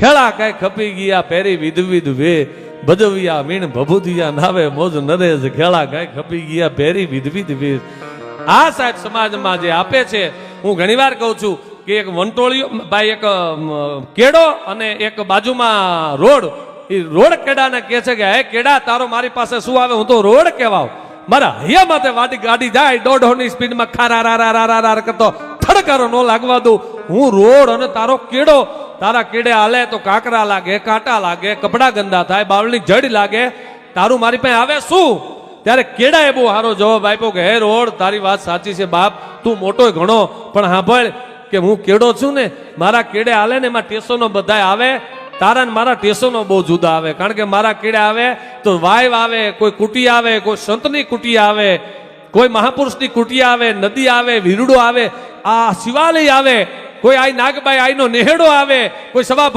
ખેડા કઈ ખપી ગયા પેરી વિધવિધ વે ભજવિયા મીણ ભભુદિયા નાવે મોજ નરેશ ખેડા કઈ ખપી ગયા પેરી વિધવિધ વે આ સાહેબ સમાજમાં જે આપે છે હું ઘણીવાર કહું છું કે એક વંટોળિયો ભાઈ એક કેડો અને એક બાજુમાં રોડ એ રોડ કેડાને કહે છે કે હે કેડા તારો મારી પાસે શું આવે હું તો રોડ કહેવાવ મારા હૈયા માથે વાડી ગાડી જાય 150 ની સ્પીડમાં ખારા કરતો થડકારો ન લાગવા દઉં હું રોડ અને તારો કેડો તારા કેડે હાલે તો કાકરા લાગે કાંટા લાગે કપડા ગંદા થાય બાવળની જડ લાગે તારું મારી પાસે આવે શું ત્યારે કેડાએ બહુ સારો જવાબ આપ્યો કે હે રોડ તારી વાત સાચી છે બાપ તું મોટો ઘણો પણ સાંભળ કે હું કેડો છું ને મારા કેડે હાલે ને એમાં ટેશનો બધાય આવે તારા ને મારા ટેશનો બહુ જુદા આવે કારણ કે મારા કેડે આવે તો વાઇવ આવે કોઈ કુટી આવે કોઈ સંતની કુટી આવે કોઈ મહાપુરુષની કુટી આવે નદી આવે વીરડો આવે આ શિવાલય આવે કોઈ આઈ નાગબાઈ આઈનો નેહડો આવે કોઈ સવા